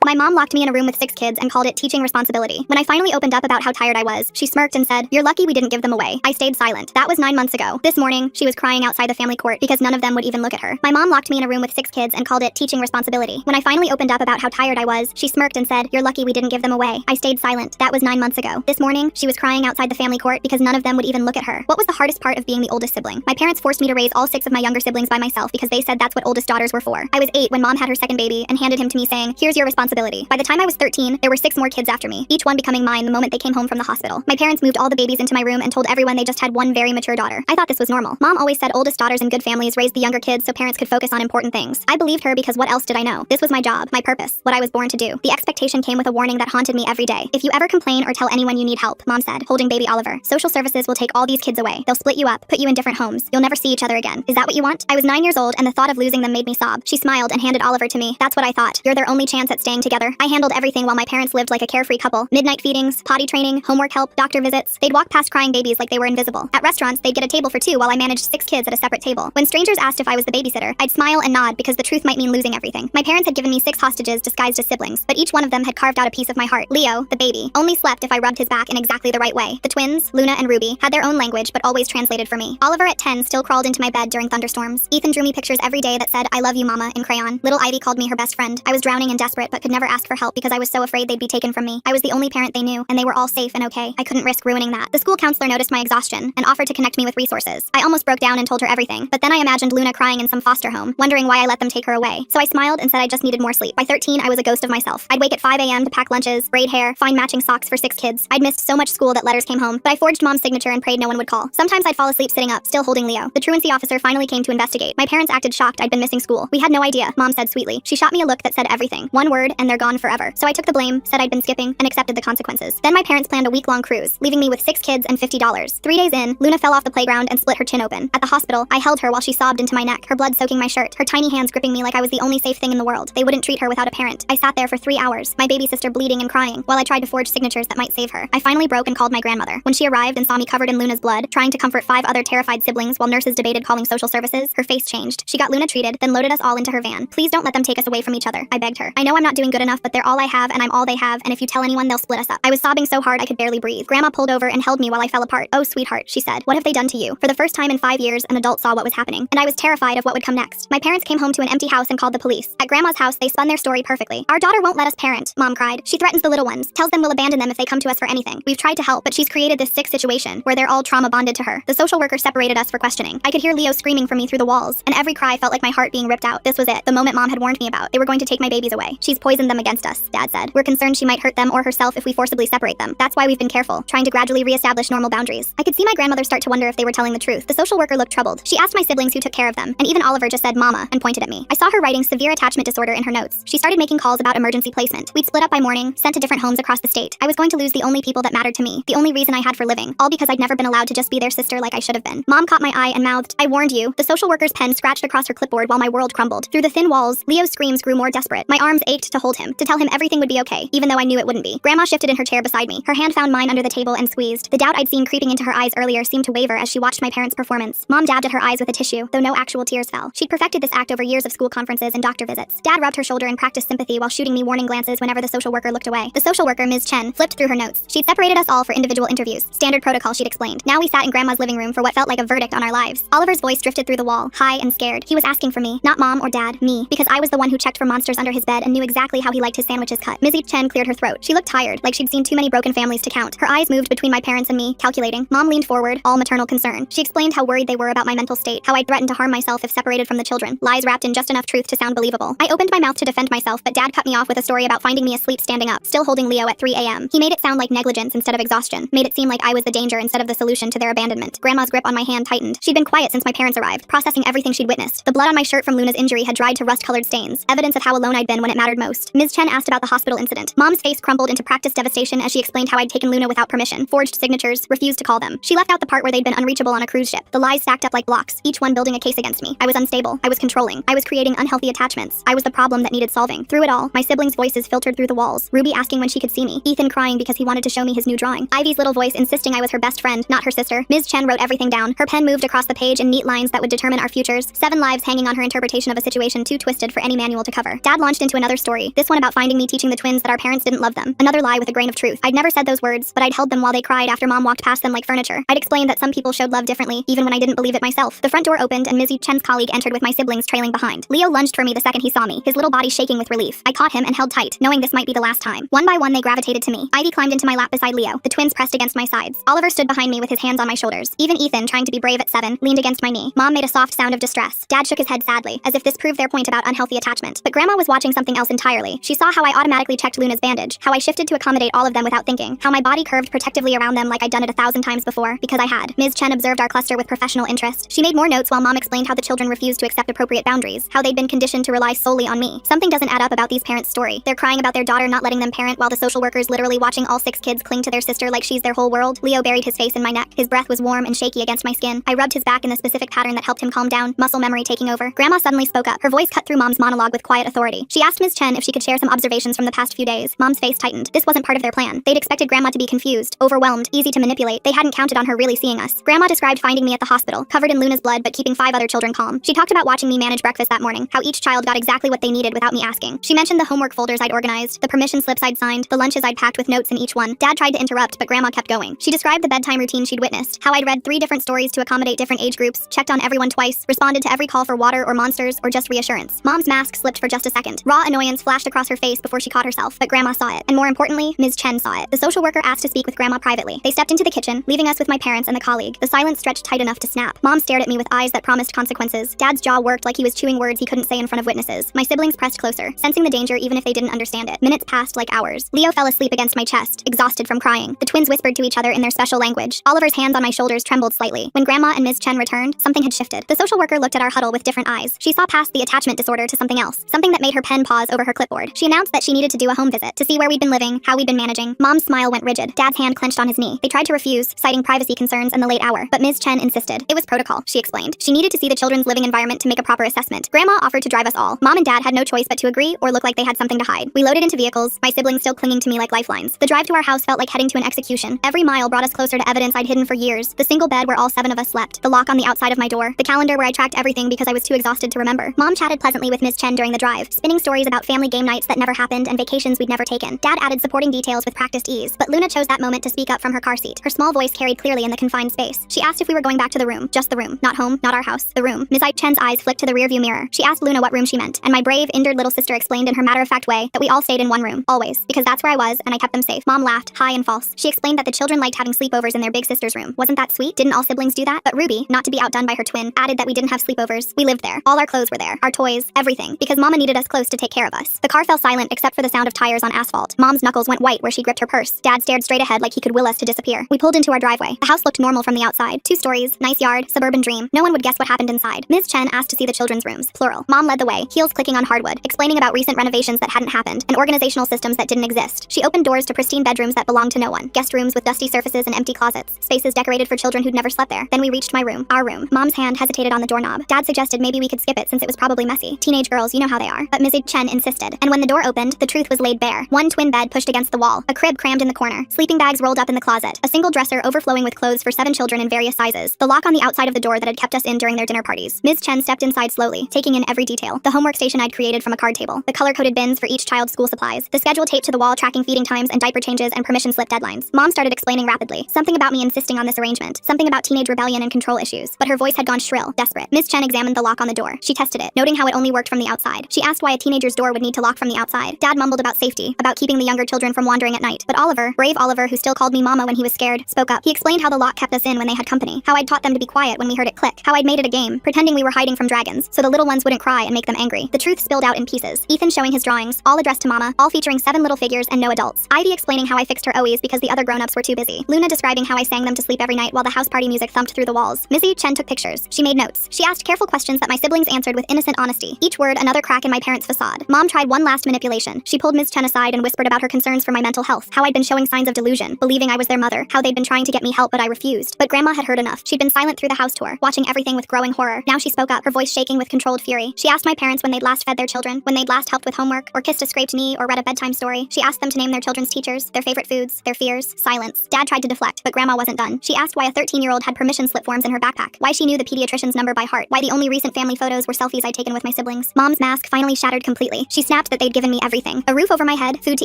My mom locked me in a room with 6 kids and called it teaching responsibility. When I finally opened up about how tired I was, she smirked and said, "You're lucky we didn't give them away." I stayed silent. That was 9 months ago. This morning, she was crying outside the family court because none of them would even look at her. My mom locked me in a room with 6 kids and called it teaching responsibility. When I finally opened up about how tired I was, she smirked and said, "You're lucky we didn't give them away." I stayed silent. That was 9 months ago. This morning, she was crying outside the family court because none of them would even look at her. What was the hardest part of being the oldest sibling? My parents forced me to raise all 6 of my younger siblings by myself because they said that's what oldest daughters were for. I was 8 when mom had her second baby and handed him to me saying, "Here's your responsibility." By the time I was 13, there were 6 more kids after me, each one becoming mine the moment they came home from the hospital. My parents moved all the babies into my room and told everyone they just had one very mature daughter. I thought this was normal. Mom always said oldest daughters in good families raised the younger kids so parents could focus on important things. I believed her because what else did I know? This was my job, my purpose, what I was born to do. The expectation came with a warning that haunted me every day. "If you ever complain or tell anyone you need help," Mom said, holding baby Oliver, "social services will take all these kids away. They'll split you up, put you in different homes. You'll never see each other again. Is that what you want?" I was 9 years old and the thought of losing them made me sob. She smiled and handed Oliver to me. "That's what I thought. You're their only chance at staying together." I handled everything while my parents lived like a carefree couple. Midnight feedings, potty training, homework help, doctor visits. They'd walk past crying babies like they were invisible. At restaurants, they'd get a table for 2 while I managed 6 kids at a separate table. When strangers asked if I was the babysitter, I'd smile and nod because the truth might mean losing everything. My parents had given me 6 hostages disguised as siblings, but each one of them had carved out a piece of my heart. Leo, the baby, only slept if I rubbed his back in exactly the right way. The twins, Luna and Ruby, had their own language but always translated for me. Oliver at 10 still crawled into my bed during thunderstorms. Ethan drew me pictures every day that said, "I love you, Mama," in crayon. Little Ivy called me her best friend. I was drowning and desperate but could never ask for help because I was so afraid they'd be taken from me. I was the only parent they knew, and they were all safe and okay. I couldn't risk ruining that. The school counselor noticed my exhaustion and offered to connect me with resources. I almost broke down and told her everything, but then I imagined Luna crying in some foster home, wondering why I let them take her away. So I smiled and said I just needed more sleep. By 13, I was a ghost of myself. I'd wake at 5 a.m. to pack lunches, braid hair, find matching socks for 6 kids. I'd missed so much school that letters came home, but I forged Mom's signature and prayed no one would call. Sometimes I'd fall asleep sitting up, still holding Leo. The truancy officer finally came to investigate. My parents acted shocked I'd been missing school. "We had no idea," Mom said sweetly. She shot me a look that said everything. One word, and they're gone forever. So I took the blame, said I'd been skipping, and accepted the consequences. Then my parents planned a week-long cruise, leaving me with 6 kids and $50. 3 days in, Luna fell off the playground and split her chin open. At the hospital, I held her while she sobbed into my neck, her blood soaking my shirt, her tiny hands gripping me like I was the only safe thing in the world. They wouldn't treat her without a parent. I sat there for 3 hours, my baby sister bleeding and crying, while I tried to forge signatures that might save her. I finally broke and called my grandmother. When she arrived and saw me covered in Luna's blood, trying to comfort 5 other terrified siblings while nurses debated calling social services, her face changed. She got Luna treated, then loaded us all into her van. "Please don't let them take us away from each other," I begged her. "I know I'm not doing good enough, but they're all I have and I'm all they have, and if you tell anyone, they'll split us up." I was sobbing so hard I could barely breathe. Grandma pulled over and held me while I fell apart. "Oh, sweetheart," she said. "What have they done to you?" For the first time in 5 years, an adult saw what was happening, and I was terrified of what would come next. My parents came home to an empty house and called the police. At Grandma's house, they spun their story perfectly. "Our daughter won't let us parent," Mom cried. "She threatens the little ones, tells them we'll abandon them if they come to us for anything. We've tried to help, but she's created this sick situation where they're all trauma bonded to her." The social worker separated us for questioning. I could hear Leo screaming for me through the walls, and every cry felt like my heart being ripped out. This was it, the moment Mom had warned me about. They were going to take my babies away. "She's poisoned them against us," Dad said. "We're concerned she might hurt them or herself if we forcibly separate them. That's why we've been careful, trying to gradually reestablish normal boundaries." I could see my grandmother start to wonder if they were telling the truth. The social worker looked troubled. She asked my siblings who took care of them, and even Oliver just said "Mama" and pointed at me. I saw her writing severe attachment disorder in her notes. She started making calls about emergency placement. We'd split up by morning, sent to different homes across the state. I was going to lose the only people that mattered to me, the only reason I had for living, all because I'd never been allowed to just be their sister like I should have been. Mom caught my eye and mouthed, "I warned you." The social worker's pen scratched across her clipboard while my world crumbled. Through the thin walls, Leo's screams grew more desperate. My arms ached to hold him, to tell him everything would be okay, even though I knew it wouldn't be. Grandma shifted in her chair beside me. Her hand found mine under the table and squeezed. The doubt I'd seen creeping into her eyes earlier seemed to waver as she watched my parents' performance. Mom dabbed at her eyes with a tissue, though no actual tears fell. She'd perfected this act over years of school conferences and doctor visits. Dad rubbed her shoulder and practiced sympathy while shooting me warning glances whenever the social worker looked away. The social worker, Ms. Chen, flipped through her notes. She'd separated us all for individual interviews. Standard protocol, she'd explained. Now we sat in Grandma's living room for what felt like a verdict on our lives. Oliver's voice drifted through the wall, high and scared. He was asking for me, not Mom or Dad, me, because I was the one who checked for monsters under his bed and knew exactly how he liked his sandwiches cut. Ms. Chen cleared her throat. She looked tired, like she'd seen too many broken families to count. Her eyes moved between my parents and me, calculating. Mom leaned forward, all maternal concern. She explained how worried they were about my mental state, how I'd threatened to harm myself if separated from the children. Lies wrapped in just enough truth to sound believable. I opened my mouth to defend myself, but Dad cut me off with a story about finding me asleep standing up, still holding Leo at 3 a.m. He made it sound like negligence instead of exhaustion, made it seem like I was the danger instead of the solution to their abandonment. Grandma's grip on my hand tightened. She'd been quiet since my parents arrived, processing everything she'd witnessed. The blood on my shirt from Luna's injury had dried to rust-colored stains, evidence of how alone I'd been when it mattered most. Ms. Chen asked about the hospital incident. Mom's face crumpled into practiced devastation as she explained how I'd taken Luna without permission, forged signatures, refused to call them. She left out the part where they'd been unreachable on a cruise ship. The lies stacked up like blocks, each one building a case against me. I was unstable. I was controlling. I was creating unhealthy attachments. I was the problem that needed solving. Through it all, my siblings' voices filtered through the walls. Ruby asking when she could see me. Ethan crying because he wanted to show me his new drawing. Ivy's little voice insisting I was her best friend, not her sister. Ms. Chen wrote everything down. Her pen moved across the page in neat lines that would determine our futures. 7 lives hanging on her interpretation of a situation too twisted for any manual to cover. Dad launched into another story, This one about finding me teaching the twins that our parents didn't love them. Another lie with a grain of truth. I'd never said those words, but I'd held them while they cried after Mom walked past them like furniture. I'd explained that some people showed love differently, even when I didn't believe it myself. The front door opened and Ms. Chen's colleague entered with my siblings trailing behind. Leo lunged for me the second he saw me, his little body shaking with relief. I caught him and held tight, knowing this might be the last time. One by one they gravitated to me. Ivy climbed into my lap beside Leo. The twins pressed against my sides. Oliver stood behind me with his hands on my shoulders. Even Ethan, trying to be brave at 7, leaned against my knee. Mom made a soft sound of distress. Dad shook his head sadly, as if this proved their point about unhealthy attachment. But Grandma was watching something else entirely. She saw how I automatically checked Luna's bandage, how I shifted to accommodate all of them without thinking, how my body curved protectively around them like I'd done it 1,000 times before, because I had. Ms. Chen observed our cluster with professional interest. She made more notes while Mom explained how the children refused to accept appropriate boundaries, how they'd been conditioned to rely solely on me. Something doesn't add up about these parents' story. They're crying about their daughter not letting them parent while the social worker's literally watching all 6 kids cling to their sister like she's their whole world. Leo buried his face in my neck. His breath was warm and shaky against my skin. I rubbed his back in the specific pattern that helped him calm down, muscle memory taking over. Grandma suddenly spoke up. Her voice cut through Mom's monologue with quiet authority. She asked Ms. Chen if she could share some observations from the past few days. Mom's face tightened. This wasn't part of their plan. They'd expected Grandma to be confused, overwhelmed, easy to manipulate. They hadn't counted on her really seeing us. Grandma described finding me at the hospital, covered in Luna's blood but keeping 5 other children calm. She talked about watching me manage breakfast that morning, how each child got exactly what they needed without me asking. She mentioned the homework folders I'd organized, the permission slips I'd signed, the lunches I'd packed with notes in each one. Dad tried to interrupt, but Grandma kept going. She described the bedtime routine she'd witnessed, how I'd read 3 different stories to accommodate different age groups, checked on everyone twice, responded to every call for water or monsters or just reassurance. Mom's mask slipped for just a second. Raw annoyance flashed across her face before she caught herself, but Grandma saw it. And more importantly, Ms. Chen saw it. The social worker asked to speak with Grandma privately. They stepped into the kitchen, leaving us with my parents and the colleague. The silence stretched tight enough to snap. Mom stared at me with eyes that promised consequences. Dad's jaw worked like he was chewing words he couldn't say in front of witnesses. My siblings pressed closer, sensing the danger even if they didn't understand it. Minutes passed like hours. Leo fell asleep against my chest, exhausted from crying. The twins whispered to each other in their special language. Oliver's hands on my shoulders trembled slightly. When Grandma and Ms. Chen returned, something had shifted. The social worker looked at our huddle with different eyes. She saw past the attachment disorder to something else, something that made her pen pause over her clipboard. She announced that she needed to do a home visit to see where we'd been living, how we'd been managing. Mom's smile went rigid. Dad's hand clenched on his knee. They tried to refuse, citing privacy concerns and the late hour, but Ms. Chen insisted. It was protocol, she explained. She needed to see the children's living environment to make a proper assessment. Grandma offered to drive us all. Mom and Dad had no choice but to agree or look like they had something to hide. We loaded into vehicles, my siblings still clinging to me like lifelines. The drive to our house felt like heading to an execution. Every mile brought us closer to evidence I'd hidden for years. The single bed where all 7 of us slept, the lock on the outside of my door, the calendar where I tracked everything because I was too exhausted to remember. Mom chatted pleasantly with Ms. Chen during the drive, spinning stories about family game nights that never happened and vacations we'd never taken. Dad added supporting details with practiced ease, but Luna chose that moment to speak up from her car seat. Her small voice carried clearly in the confined space. She asked if we were going back to the room, just the room, not home, not our house, the room. Ms. Chen's eyes flicked to the rearview mirror. She asked Luna what room she meant, and my brave, injured little sister explained in her matter-of-fact way that we all stayed in one room, always, because that's where I was and I kept them safe. Mom laughed, high and false. She explained that the children liked having sleepovers in their big sister's room. Wasn't that sweet? Didn't all siblings do that? But Ruby, not to be outdone by her twin, added that we didn't have sleepovers. We lived there. All our clothes were there, our toys, everything, because Mama needed us close to take care of us. The car fell silent except for the sound of tires on asphalt. Mom's knuckles went white where she gripped her purse. Dad stared straight ahead like he could will us to disappear. We pulled into our driveway. The house looked normal from the outside. 2 stories, nice yard, suburban dream. No one would guess what happened inside. Ms. Chen asked to see the children's rooms, plural. Mom led the way, heels clicking on hardwood, explaining about recent renovations that hadn't happened and organizational systems that didn't exist. She opened doors to pristine bedrooms that belonged to no one, guest rooms with dusty surfaces and empty closets, spaces decorated for children who'd never slept there. Then we reached my room, our room. Mom's hand hesitated on the doorknob. Dad suggested maybe we could skip it since it was probably messy. Teenage girls, you know how they are. But Ms. Chen insisted. And when the door opened, the truth was laid bare. One twin bed pushed against the wall, a crib crammed in the corner, sleeping bags rolled up in the closet, a single dresser overflowing with clothes for 7 children in various sizes, the lock on the outside of the door that had kept us in during their dinner parties. Ms. Chen stepped inside slowly, taking in every detail. The homework station I'd created from a card table, the color-coded bins for each child's school supplies, the schedule taped to the wall tracking feeding times and diaper changes and permission slip deadlines. Mom started explaining rapidly. Something about me insisting on this arrangement, something about teenage rebellion and control issues, but her voice had gone shrill, desperate. Ms. Chen examined the lock on the door. She tested it, noting how it only worked from the outside. She asked why a teenager's door would need to lock from the outside. Dad mumbled about safety, about keeping the younger children from wandering at night. But Oliver, brave Oliver who still called me Mama when he was scared, spoke up. He explained how the lock kept us in when they had company, how I'd taught them to be quiet when we heard it click, how I'd made it a game, pretending we were hiding from dragons, so the little ones wouldn't cry and make them angry. The truth spilled out in pieces. Ethan showing his drawings, all addressed to Mama, all featuring 7 little figures and no adults. Ivy explaining how I fixed her OEs because the other grown-ups were too busy. Luna describing how I sang them to sleep every night while the house party music thumped through the walls. Missy Chen took pictures. She made notes. She asked careful questions that my siblings answered with innocent honesty. Each word another crack in my parents' facade. Mom tried one last manipulation. She pulled Ms. Chen aside and whispered about her concerns for my mental health, how I'd been showing signs of delusion, believing I was their mother, how they'd been trying to get me help but I refused. But Grandma had heard enough. She'd been silent through the house tour, watching everything with growing horror. Now she spoke up, her voice shaking with controlled fury. She asked my parents when they'd last fed their children, when they'd last helped with homework, or kissed a scraped knee, or read a bedtime story. She asked them to name their children's teachers, their favorite foods, their fears, silence. Dad tried to deflect, but Grandma wasn't done. She asked why a 13-year-old had permission slip forms in her backpack, why she knew the pediatrician's number by heart, why the only recent family photos were selfies I'd taken with my siblings. Mom's mask finally shattered completely. She snapped snapped that they'd given me everything. A roof over my head, food to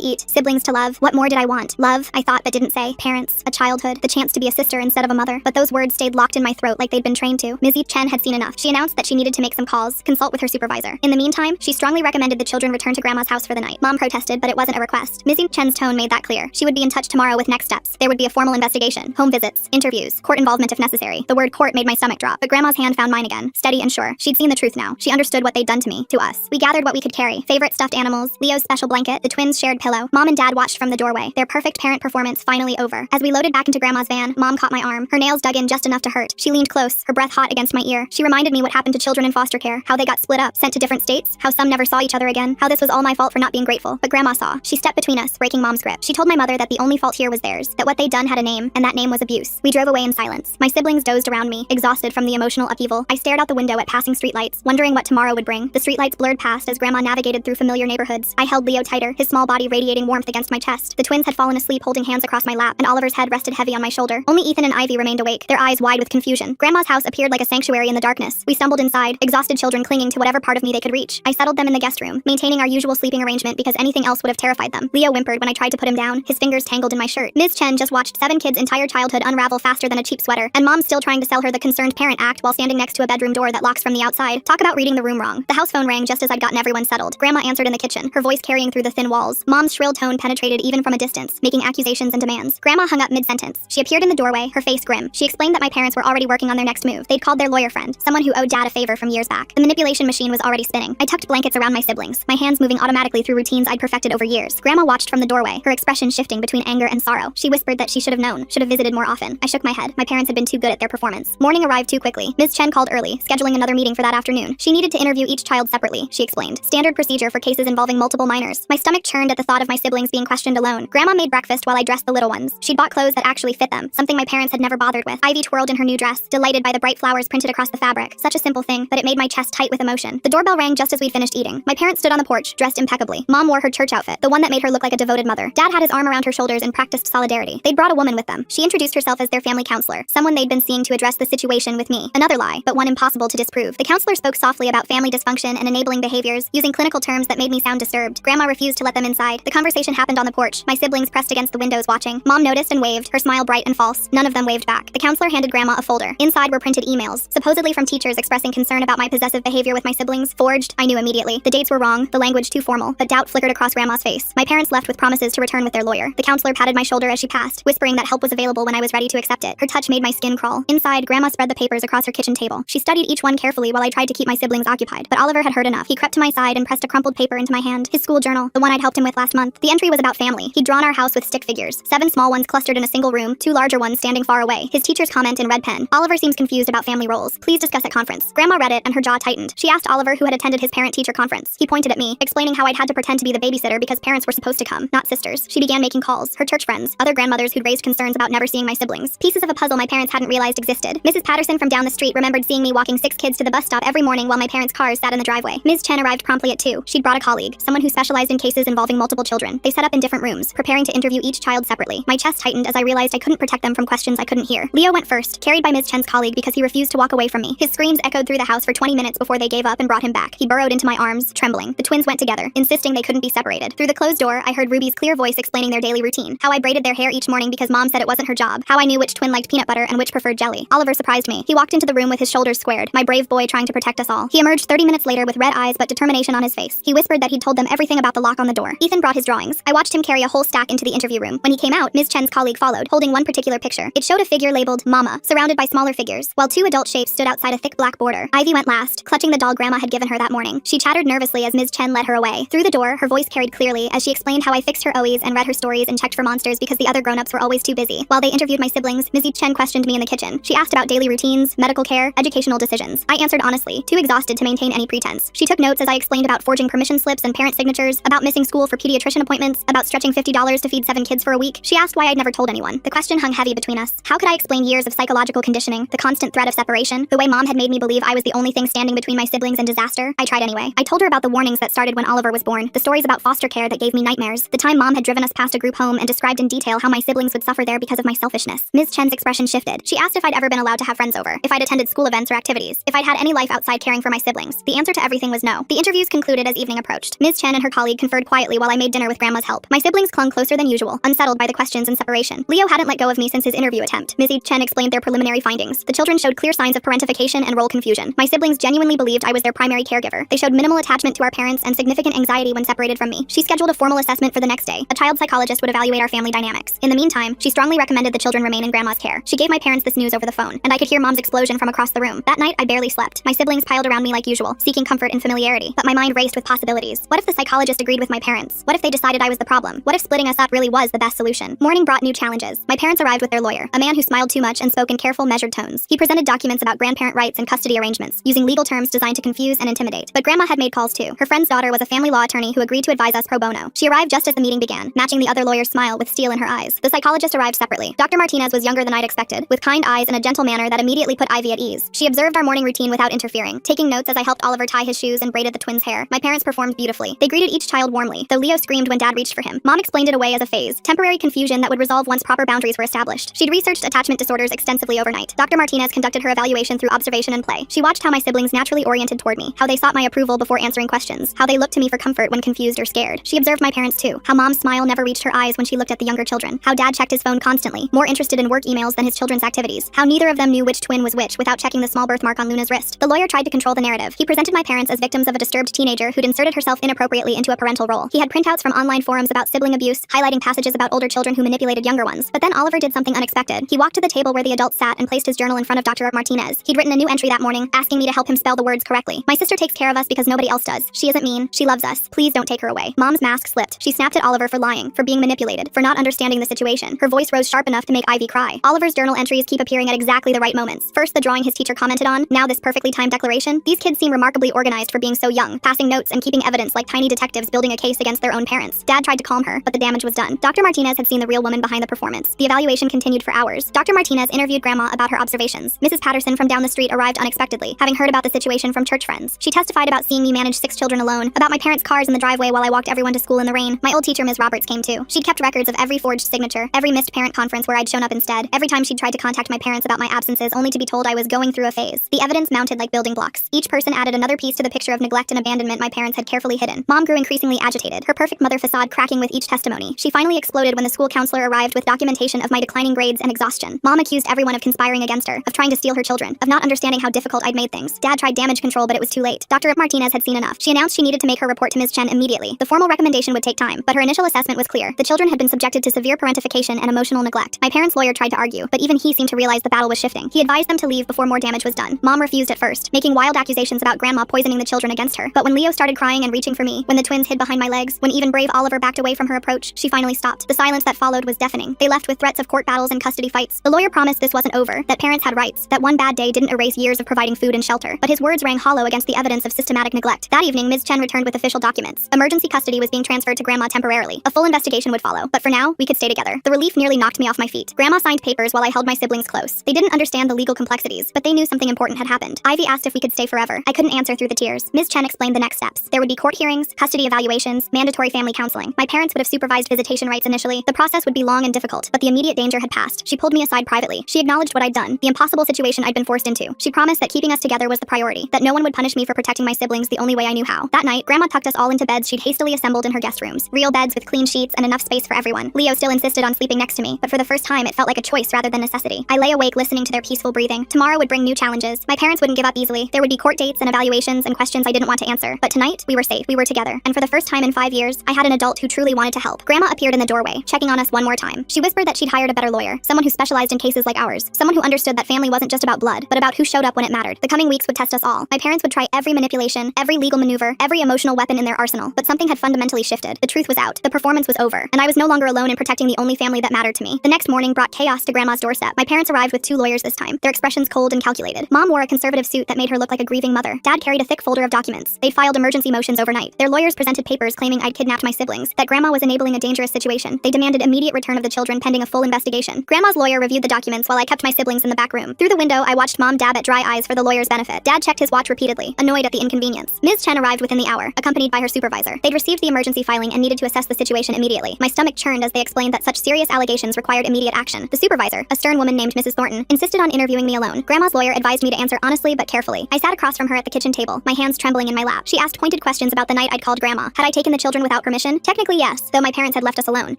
eat, siblings to love. What more did I want? Love, I thought but didn't say. Parents, a childhood, the chance to be a sister instead of a mother. But those words stayed locked in my throat like they'd been trained to. Ms. Chen had seen enough. She announced that she needed to make some calls, consult with her supervisor. In the meantime, she strongly recommended the children return to Grandma's house for the night. Mom protested, but it wasn't a request. Ms. Chen's tone made that clear. She would be in touch tomorrow with next steps. There would be a formal investigation, home visits, interviews, court involvement if necessary. The word court made my stomach drop, but Grandma's hand found mine again, steady and sure. She'd seen the truth now. She understood what they'd done to me, to us. We gathered what we could carry. Favorite stuffed animals, Leo's special blanket, the twins' shared pillow. Mom and Dad watched from the doorway, their perfect parent performance finally over. As we loaded back into Grandma's van, Mom caught my arm. Her nails dug in just enough to hurt. She leaned close, her breath hot against my ear. She reminded me what happened to children in foster care, how they got split up, sent to different states, how some never saw each other again, how this was all my fault for not being grateful. But Grandma saw. She stepped between us, breaking Mom's grip. She told my mother that the only fault here was theirs, that what they'd done had a name, and that name was abuse. We drove away in silence. My siblings dozed around me, exhausted from the emotional upheaval. I stared out the window at passing streetlights, wondering what tomorrow would bring. The streetlights blurred past as Grandma navigated through familiar neighborhoods. I held Leo tighter, his small body radiating warmth against my chest. The twins had fallen asleep holding hands across my lap, and Oliver's head rested heavy on my shoulder. Only Ethan and Ivy remained awake, their eyes wide with confusion. Grandma's house appeared like a sanctuary in the darkness. We stumbled inside, exhausted children clinging to whatever part of me they could reach. I settled them in the guest room, maintaining our usual sleeping arrangement because anything else would have terrified them. Leo whimpered when I tried to put him down, his fingers tangled in my shirt. Ms. Chen just watched 7 kids' entire childhood unravel faster than a cheap sweater, and Mom's still trying to sell her the concerned parent act while standing next to a bedroom door that locks from the outside. Talk about reading the room wrong. The house phone rang just as I'd gotten everyone settled. Grandma answered in the kitchen, her voice carrying through the thin walls. Mom's shrill tone penetrated even from a distance, making accusations and demands. Grandma hung up mid-sentence. She appeared in the doorway, her face grim. She explained that my parents were already working on their next move. They'd called their lawyer friend, someone who owed Dad a favor from years back. The manipulation machine was already spinning. I tucked blankets around my siblings, my hands moving automatically through routines I'd perfected over years. Grandma watched from the doorway, her expression shifting between anger and sorrow. She whispered that she should have known, should have visited more often. I shook my head. My parents had been too good at their performance. Morning arrived too quickly. Ms. Chen called early, scheduling another meeting for that afternoon. She needed to interview each child separately, she explained. Standard procedure for cases involving multiple minors. My stomach churned at the thought of my siblings being questioned alone. Grandma made breakfast while I dressed the little ones. She'd bought clothes that actually fit them, something my parents had never bothered with. Ivy twirled in her new dress, delighted by the bright flowers printed across the fabric. Such a simple thing, but it made my chest tight with emotion. The doorbell rang just as we'd finished eating. My parents stood on the porch, dressed impeccably. Mom wore her church outfit, the one that made her look like a devoted mother. Dad had his arm around her shoulders and practiced solidarity. They'd brought a woman with them. She introduced herself as their family counselor, someone they'd been seeing to address the situation with me. Another lie, but one impossible to disprove. The counselor spoke softly about family dysfunction and enabling behaviors, using clinical terms that made me sound disturbed. Grandma refused to let them inside. The conversation happened on the porch, my siblings pressed against the windows watching. Mom noticed and waved, her smile bright and false. None of them waved back. The counselor handed Grandma a folder. Inside were printed emails, supposedly from teachers expressing concern about my possessive behavior with my siblings. Forged, I knew immediately. The dates were wrong, the language too formal, but doubt flickered across Grandma's face. My parents left with promises to return with their lawyer. The counselor patted my shoulder as she passed, whispering that help was available when I was ready to accept it. Her touch made my skin crawl. Inside, Grandma spread the papers across her kitchen table. She studied each one carefully while I tried to keep my siblings occupied. But Oliver had heard enough. He crept to my side and pressed a crumpled paper into my hand. His school journal, the one I'd helped him with last month. The entry was about family. He'd drawn our house with stick figures. 7 small ones clustered in a single room, 2 larger ones standing far away. His teacher's comment in red pen. Oliver seems confused about family roles. Please discuss at conference. Grandma read it and her jaw tightened. She asked Oliver who had attended his parent-teacher conference. He pointed at me, explaining how I'd had to pretend to be the babysitter because parents were supposed to come, not sisters. She began making calls. Her church friends, other grandmothers who'd raised concerns about never seeing my siblings. Pieces of a puzzle my parents hadn't realized existed. Mrs. Patterson from down the street remembered seeing me walking 6 kids to the bus stop every morning while my parents' cars sat in the driveway. Ms. Chen arrived promptly at 2. She'd brought a colleague, someone who specialized in cases involving multiple children. They set up in different rooms, preparing to interview each child separately. My chest tightened as I realized I couldn't protect them from questions I couldn't hear. Leo went first, carried by Ms. Chen's colleague because he refused to walk away from me. His screams echoed through the house for 20 minutes before they gave up and brought him back. He burrowed into my arms, trembling. The twins went together, insisting they couldn't be separated. Through the closed door, I heard Ruby's clear voice explaining their daily routine. How I braided their hair each morning because Mom said it wasn't her job. How I knew which twin liked peanut butter and which preferred jelly. Oliver surprised me. He walked into the room with his shoulders squared, my brave boy trying to protect us all. He emerged 30 minutes later with red eyes but determination on his face. He whispered that he'd told them everything about the lock on the door. Ethan brought his drawings. I watched him carry a whole stack into the interview room. When he came out, Ms. Chen's colleague followed, holding one particular picture. It showed a figure labeled Mama, surrounded by smaller figures, while 2 adult shapes stood outside a thick black border. Ivy went last, clutching the doll Grandma had given her that morning. She chattered nervously as Ms. Chen led her away. Through the door, her voice carried clearly as she explained how I fixed her OEs and read her stories and checked for monsters because the other grown-ups were always too busy. While they interviewed my siblings, Ms. Chen questioned me in the kitchen. She asked about daily routines, medical care, educational decisions. I answered honestly, too exhausted to maintain any pretense. She took notes as I explained about forging permission slips and parent signatures, about missing school for pediatrician appointments, about stretching $50 to feed 7 kids for a week. She asked why I'd never told anyone. The question hung heavy between us. How could I explain years of psychological conditioning, the constant threat of separation, the way Mom had made me believe I was the only thing standing between my siblings and disaster? I tried anyway. I told her about the warnings that started when Oliver was born, the stories about foster care that gave me nightmares, the time Mom had driven us past a group home and described in detail how my siblings would suffer there because of my selfishness. Ms. Chen's expression shifted. She asked if I'd ever been allowed to have friends over, if I'd attended school events or activities, if I'd had any life outside caring for my siblings. The answer to everything was no. The interviews concluded as evening approached. Ms. Chen and her colleague conferred quietly while I made dinner with Grandma's help. My siblings clung closer than usual, unsettled by the questions and separation. Leo hadn't let go of me since his interview attempt. Ms. Chen explained their preliminary findings. The children showed clear signs of parentification and role confusion. My siblings genuinely believed I was their primary caregiver. They showed minimal attachment to our parents and significant anxiety when separated from me. She scheduled a formal assessment for the next day. A child psychologist would evaluate our family dynamics. In the meantime, she strongly recommended the children remain in Grandma's care. She gave my parents this news over the phone, and I could hear Mom's explosion from across the room. That night, I barely slept. My siblings piled around me like usual, seeking comfort and familiarity, but my mind raced with possibilities. What if the psychologist agreed with my parents? What if they decided I was the problem? What if splitting us up really was the best solution? Morning brought new challenges. My parents arrived with their lawyer, a man who smiled too much and spoke in careful, measured tones. He presented documents about grandparent rights and custody arrangements, using legal terms designed to confuse and intimidate. But Grandma had made calls too. Her friend's daughter was a family law attorney who agreed to advise us pro bono. She arrived just as the meeting began, matching the other lawyer's smile with steel in her eyes. The psychologist arrived separately. Dr. Martinez was younger than I'd expected, with kind eyes and a gentle manner that immediately put Ivy at ease. She observed our morning routine without interfering, taking notes as I helped Oliver tie his shoes and braided the twins' hair. My parents performed beautifully. They greeted each child warmly, though Leo screamed when Dad reached for him. Mom explained it away as a phase, temporary confusion that would resolve once proper boundaries were established. She'd researched attachment disorders extensively overnight. Dr. Martinez conducted her evaluation through observation and play. She watched how my siblings naturally oriented toward me, how they sought my approval before answering questions, how they looked to me for comfort when confused or scared. She observed my parents too, how Mom's smile never reached her eyes when she looked at the younger children, how Dad checked his phone constantly, more interested in work emails than his children's activities, how neither of them knew which twin was which without checking the small birthmark on Luna's wrist. The lawyer tried to control the narrative. He presented my parents as victims of a disturbed teenager who'd inserted herself inappropriately into a parental role. He had printouts from online forums about sibling abuse, highlighting passages about older children who manipulated younger ones. But then Oliver did something unexpected. He walked to the table where the adults sat and placed his journal in front of Dr. Martinez. He'd written a new entry that morning, asking me to help him spell the words correctly. My sister takes care of us because nobody else does. She isn't mean. She loves us. Please don't take her away. Mom's mask slipped. She snapped at Oliver for lying, for being manipulated, for not understanding the situation. Her voice rose sharp enough to make Ivy cry. Oliver's journal entries keep appearing at exactly the right moments. First the drawing his teacher commented on, now this perfectly timed declaration. These kids seem remarkably organized for being so young, passing notes and keeping evidence like tiny detectives building a case against their own parents. Dad tried to calm her, but the damage was done. Dr. Martinez had seen the real woman behind the performance. The evaluation continued for hours. Dr. Martinez interviewed Grandma about her observations. Mrs. Patterson from down the street arrived unexpectedly, having heard about the situation from church friends. She testified about seeing me manage 6 children alone, about my parents' cars in the driveway while I walked everyone to school in the rain. My old teacher, Ms. Roberts, came too. She'd kept records of every forged signature, every missed parent conference where I'd shown up instead, every time she'd tried to contact my parents about my absences only to be told I was going through a phase. The evidence mounted like building blocks. Each person added another piece to the picture of neglect and abandonment my parents had carefully hidden. Mom grew increasingly agitated, her perfect mother facade cracking with each testimony. She finally exploded when the school counselor arrived with documentation of my declining grades and exhaustion. Mom accused everyone of conspiring against her, of trying to steal her children, of not understanding how difficult I'd made things. Dad tried damage control, but it was too late. Dr. Martinez had seen enough. She announced she needed to make her report to Ms. Chen immediately. The formal recommendation would take time, but her initial assessment was clear. The children had been subjected to severe parentification and emotional neglect. My parents' lawyer tried to argue, but even he seemed to realize the battle was shifting. He advised them to leave before more damage was done. Mom refused at first, making wild accusations about Grandma poisoning the children against her. But when Leo started crying and reaching for me, when the twins hid behind my legs, when even brave Oliver backed away from her approach, she finally stopped. The silence that followed was deafening. They left with threats of court battles and custody fights. The lawyer promised this wasn't over, that parents had rights, that one bad day didn't erase years of providing food and shelter. But his words rang hollow against the evidence of systematic neglect. That evening, Ms. Chen returned with official documents. Emergency custody was being transferred to Grandma temporarily. A full investigation would follow, but for now, we could stay together. The relief nearly knocked me off my feet. Grandma signed papers while I held my siblings close. They didn't understand the legal complexities, but they knew something important had happened. Ivy asked if we could stay forever. I couldn't answer through the tears. Ms. Chen explained the next steps. There would be court hearings, custody evaluations, mandatory family counseling. My parents would have supervised visitation rights initially. The process would be long and difficult, but the immediate danger had passed. She pulled me aside privately. She acknowledged what I'd done, the impossible situation I'd been forced into. She promised that keeping us together was the priority, that no one would punish me for protecting my siblings the only way I knew how. That night, Grandma tucked us all into beds she'd hastily assembled in her guest rooms. Real beds with clean sheets and enough space for everyone. Leo still insisted on sleeping next to me, but for the first time it felt like a choice rather than necessity. I lay awake listening to their peaceful breathing. Tomorrow would bring new challenges. My parents wouldn't give up easily. There would be court dates and evaluations and questions I didn't want to answer. But tonight, we were safe. We were together. And for the first time in 5 years, I had an adult who truly wanted to help. Grandma appeared in the doorway, checking on us one more time. She whispered that she'd hired a better lawyer, someone who specialized in cases like ours, someone who understood that family wasn't just about blood, but about who showed up when it mattered. The coming weeks would test us all. My parents would try every manipulation, every legal maneuver, every emotional weapon in their arsenal, but something had fundamentally shifted. The truth was out. The performance was over, and I was no longer alone in protecting the only family that mattered to me. The next morning brought chaos to Grandma's doorstep. My parents arrived with 2 lawyers this time, their expressions cold and calculated. Mom wore a conservative suit that made her look like a grieving mother. Dad carried a thick folder of documents. They'd filed emergency motions overnight. Their lawyers presented papers claiming I'd kidnapped my siblings, that Grandma was enabling a dangerous situation. They demanded immediate return of the children pending a full investigation. Grandma's lawyer reviewed the documents while I kept my siblings in the back room. Through the window, I watched Mom dab at dry eyes for the lawyer's benefit. Dad checked his watch repeatedly, annoyed at the inconvenience. Ms. Chen arrived within the hour, accompanied by her supervisor. They'd received the emergency filing and needed to assess the situation immediately. My stomach churned as they explained that such serious allegations required immediate action. The supervisor, a stern woman named Mrs. Thornton, insisted on interviewing me alone. Grandma's lawyer advised me to answer honestly but carefully. I sat across from her at the kitchen table, my hands trembling in my lap. She asked pointed questions questions about the night I'd called Grandma. Had I taken the children without permission? Technically yes, though my parents had left us alone.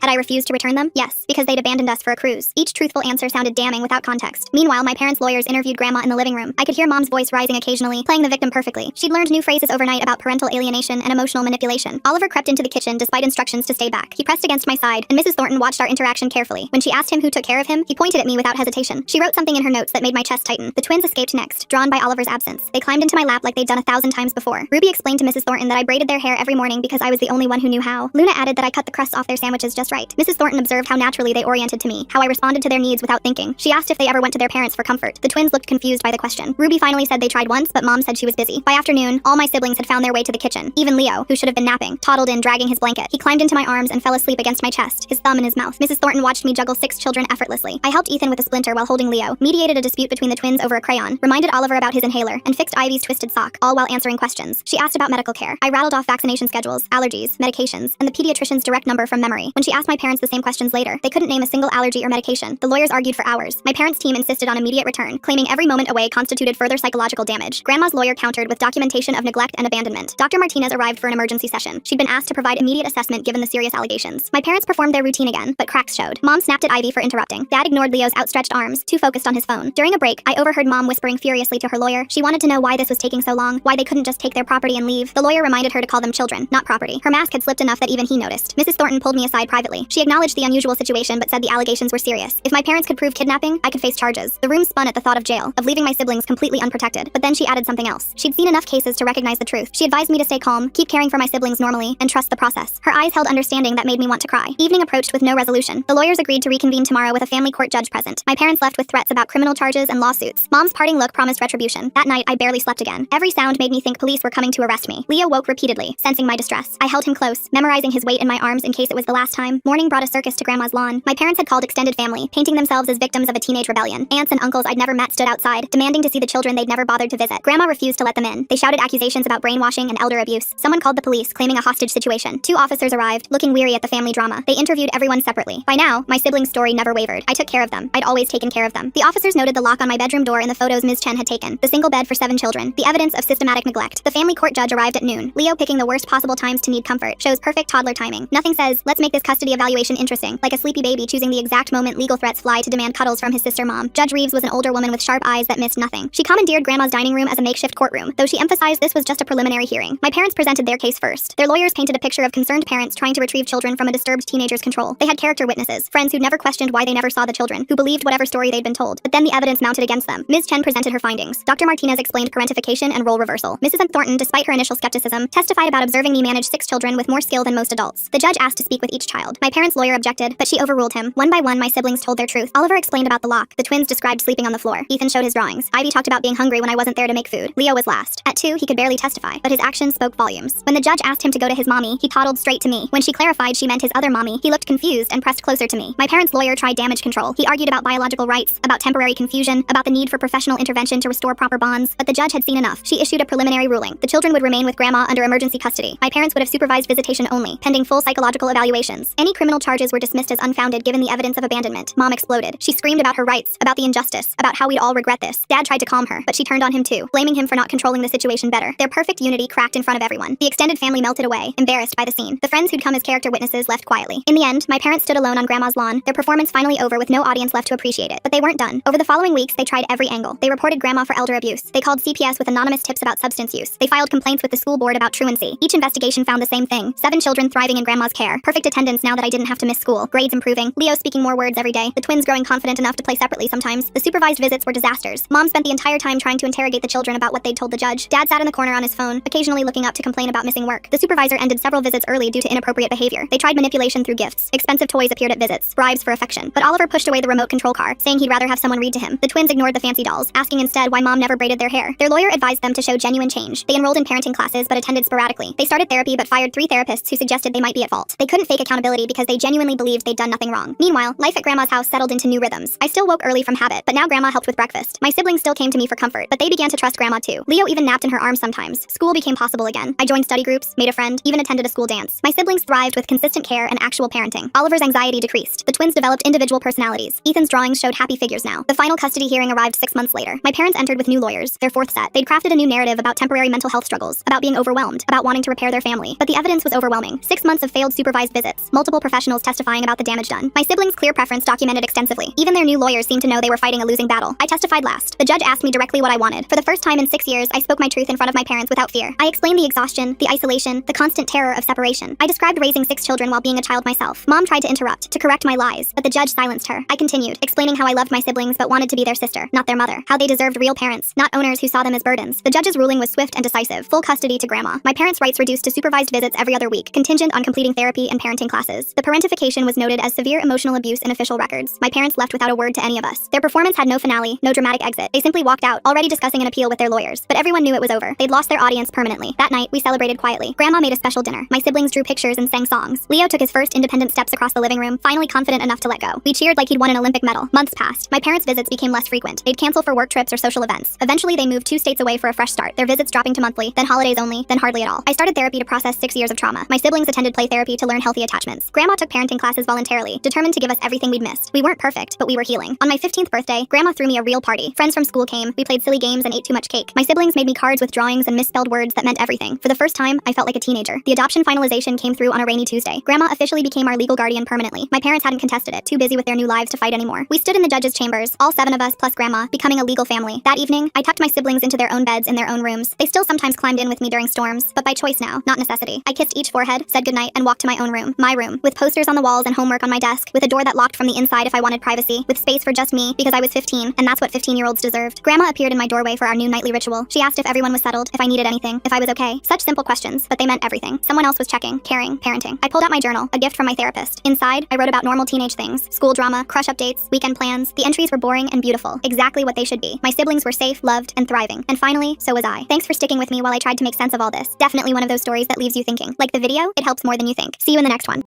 Had I refused to return them? Yes, because they'd abandoned us for a cruise. Each truthful answer sounded damning without context. Meanwhile, my parents' lawyers interviewed Grandma in the living room. I could hear Mom's voice rising occasionally, playing the victim perfectly. She'd learned new phrases overnight about parental alienation and emotional manipulation. Oliver crept into the kitchen despite instructions to stay back. He pressed against my side, and Mrs. Thornton watched our interaction carefully. When she asked him who took care of him, he pointed at me without hesitation. She wrote something in her notes that made my chest tighten. The twins escaped next, drawn by Oliver's absence. They climbed into my lap like they'd done 1,000 times before. Ruby explained to Mrs. Thornton that I braided their hair every morning because I was the only one who knew how. Luna added that I cut the crusts off their sandwiches just right. Mrs. Thornton observed how naturally they oriented to me, how I responded to their needs without thinking. She asked if they ever went to their parents for comfort. The twins looked confused by the question. Ruby finally said they tried once, but Mom said she was busy. By afternoon, all my siblings had found their way to the kitchen. Even Leo, who should have been napping, toddled in dragging his blanket. He climbed into my arms and fell asleep against my chest, his thumb in his mouth. Mrs. Thornton watched me juggle 6 children effortlessly. I helped Ethan with a splinter while holding Leo, mediated a dispute between the twins over a crayon, reminded Oliver about his inhaler, and fixed Ivy's twisted sock, all while answering questions. She asked about medical care. I rattled off vaccination schedules, allergies, medications, and the pediatrician's direct number from memory. When she asked my parents the same questions later, they couldn't name a single allergy or medication. The lawyers argued for hours. My parents' team insisted on immediate return, claiming every moment away constituted further psychological damage. Grandma's lawyer countered with documentation of neglect and abandonment. Dr. Martinez arrived for an emergency session. She'd been asked to provide immediate assessment given the serious allegations. My parents performed their routine again, but cracks showed. Mom snapped at Ivy for interrupting. Dad ignored Leo's outstretched arms, too focused on his phone. During a break, I overheard Mom whispering furiously to her lawyer. She wanted to know why this was taking so long, why they couldn't just take their property and leave. The lawyer reminded her to call them children, not property. Her mask had slipped enough that even he noticed. Mrs. Thornton pulled me aside privately. She acknowledged the unusual situation but said the allegations were serious. If my parents could prove kidnapping, I could face charges. The room spun at the thought of jail, of leaving my siblings completely unprotected. But then she added something else. She'd seen enough cases to recognize the truth. She advised me to stay calm, keep caring for my siblings normally, and trust the process. Her eyes held understanding that made me want to cry. Evening approached with no resolution. The lawyers agreed to reconvene tomorrow with a family court judge present. My parents left with threats about criminal charges and lawsuits. Mom's parting look promised retribution. That night, I barely slept again. Every sound made me think police were coming to arrest me. Leo woke repeatedly, sensing my distress. I held him close, memorizing his weight in my arms in case it was the last time. Morning brought a circus to Grandma's lawn. My parents had called extended family, painting themselves as victims of a teenage rebellion. Aunts and uncles I'd never met stood outside, demanding to see the children they'd never bothered to visit. Grandma refused to let them in. They shouted accusations about brainwashing and elder abuse. Someone called the police, claiming a hostage situation. 2 officers arrived, looking weary at the family drama. They interviewed everyone separately. By now, my siblings' story never wavered. I took care of them. I'd always taken care of them. The officers noted the lock on my bedroom door in the photos Ms. Chen had taken, the single bed for 7 children, the evidence of systematic neglect. The family court judge arrived at noon. Leo picking the worst possible times to need comfort shows perfect toddler timing. Nothing says, let's make this custody evaluation interesting, like a sleepy baby choosing the exact moment legal threats fly to demand cuddles from his sister mom. Judge Reeves was an older woman with sharp eyes that missed nothing. She commandeered Grandma's dining room as a makeshift courtroom, though she emphasized this was just a preliminary hearing. My parents presented their case first. Their lawyers painted a picture of concerned parents trying to retrieve children from a disturbed teenager's control. They had character witnesses, friends who'd never questioned why they never saw the children, who believed whatever story they'd been told. But then the evidence mounted against them. Ms. Chen presented her findings. Dr. Martinez explained parentification and role reversal. Mrs. Thornton, despite her initial skepticism, testified about observing me manage 6 children with more skill than most adults. The judge asked to speak with each child. My parents' lawyer objected, but she overruled him. One by one, my siblings told their truth. Oliver explained about the lock. The twins described sleeping on the floor. Ethan showed his drawings. Ivy talked about being hungry when I wasn't there to make food. Leo was last. At 2, he could barely testify, but his actions spoke volumes. When the judge asked him to go to his mommy, he toddled straight to me. When she clarified she meant his other mommy, he looked confused and pressed closer to me. My parents' lawyer tried damage control. He argued about biological rights, about temporary confusion, about the need for professional intervention to restore proper bonds, but the judge had seen enough. She issued a preliminary ruling. The children would remain with Grandma under emergency custody. My parents would have supervised visitation only, pending full psychological evaluations. Any criminal charges were dismissed as unfounded given the evidence of abandonment. Mom exploded. She screamed about her rights, about the injustice, about how we'd all regret this. Dad tried to calm her, but she turned on him too, blaming him for not controlling the situation better. Their perfect unity cracked in front of everyone. The extended family melted away, embarrassed by the scene. The friends who'd come as character witnesses left quietly. In the end, my parents stood alone on Grandma's lawn, their performance finally over with no audience left to appreciate it. But they weren't done. Over the following weeks, they tried every angle. They reported Grandma for elder abuse. They called CPS with anonymous tips about substance use. They filed complaints with the school board about truancy. Each investigation found the same thing. 7 children thriving in Grandma's care. Perfect attendance now that I didn't have to miss school. Grades improving. Leo speaking more words every day. The twins growing confident enough to play separately sometimes. The supervised visits were disasters. Mom spent the entire time trying to interrogate the children about what they'd told the judge. Dad sat in the corner on his phone, occasionally looking up to complain about missing work. The supervisor ended several visits early due to inappropriate behavior. They tried manipulation through gifts. Expensive toys appeared at visits. Bribes for affection. But Oliver pushed away the remote control car, saying he'd rather have someone read to him. The twins ignored the fancy dolls, asking instead why Mom never braided their hair. Their lawyer advised them to show genuine change. They enrolled in parenting classes but attended sporadically. They started therapy but fired 3 therapists who suggested they might be at fault. They couldn't fake accountability because they genuinely believed they'd done nothing wrong. Meanwhile, life at Grandma's house settled into new rhythms. I still woke early from habit, but now Grandma helped with breakfast. My siblings still came to me for comfort, but they began to trust Grandma too. Leo even napped in her arms sometimes. School became possible again. I joined study groups, made a friend, even attended a school dance. My siblings thrived with consistent care and actual parenting. Oliver's anxiety decreased. The twins developed individual personalities. Ethan's drawings showed happy figures now. The final custody hearing arrived 6 months later. My parents entered with new lawyers, their 4th set. They'd crafted a new narrative about temporary mental health struggles, about being overwhelmed about wanting to repair their family, but the evidence was overwhelming. 6 months of failed supervised visits, multiple professionals testifying about the damage done. My siblings' clear preference documented extensively. Even their new lawyers seemed to know they were fighting a losing battle. I testified last. The judge asked me directly what I wanted. For the first time in 6 years, I spoke my truth in front of my parents without fear. I explained the exhaustion, the isolation, the constant terror of separation. I described raising 6 children while being a child myself. Mom tried to interrupt, to correct my lies, but the judge silenced her. I continued, explaining how I loved my siblings but wanted to be their sister, not their mother. How they deserved real parents, not owners who saw them as burdens. The judge's ruling was swift and decisive. Full custody to grandma. My parents' rights reduced to supervised visits every other week, contingent on completing therapy and parenting classes. The parentification was noted as severe emotional abuse in official records. My parents left without a word to any of us. Their performance had no finale, no dramatic exit. They simply walked out, already discussing an appeal with their lawyers. But everyone knew it was over. They'd lost their audience permanently. That night, we celebrated quietly. Grandma made a special dinner. My siblings drew pictures and sang songs. Leo took his first independent steps across the living room, finally confident enough to let go. We cheered like he'd won an Olympic medal. Months passed. My parents' visits became less frequent. They'd cancel for work trips or social events. Eventually, they moved 2 states away for a fresh start, their visits dropping to monthly, then holidays only, then hardly at all. I started therapy to process 6 years of trauma. My siblings attended play therapy to learn healthy attachments. Grandma took parenting classes voluntarily, determined to give us everything we'd missed. We weren't perfect, but we were healing. On my 15th birthday, Grandma threw me a real party. Friends from school came, we played silly games and ate too much cake. My siblings made me cards with drawings and misspelled words that meant everything. For the first time, I felt like a teenager. The adoption finalization came through on a rainy Tuesday. Grandma officially became our legal guardian permanently. My parents hadn't contested it, too busy with their new lives to fight anymore. We stood in the judge's chambers, all 7 of us plus Grandma, becoming a legal family. That evening, I tucked my siblings into their own beds in their own rooms. They still sometimes climbed in with me during storms, but by choice now, not necessity. I kissed each forehead, said goodnight, and walked to my own room. My room, with posters on the walls and homework on my desk, with a door that locked from the inside if I wanted privacy, with space for just me, because I was 15, and that's what 15-year-olds deserved. Grandma appeared in my doorway for our new nightly ritual. She asked if everyone was settled, if I needed anything, if I was okay. Such simple questions, but they meant everything. Someone else was checking, caring, parenting. I pulled out my journal, a gift from my therapist. Inside, I wrote about normal teenage things, school drama, crush updates, weekend plans. The entries were boring and beautiful, exactly what they should be. My siblings were safe, loved, and thriving. And finally, so was I. Thanks for sticking with me while I tried to make sense of all this. Definitely one of those stories that leaves you thinking. Like the video? It helps more than you think. See you in the next one.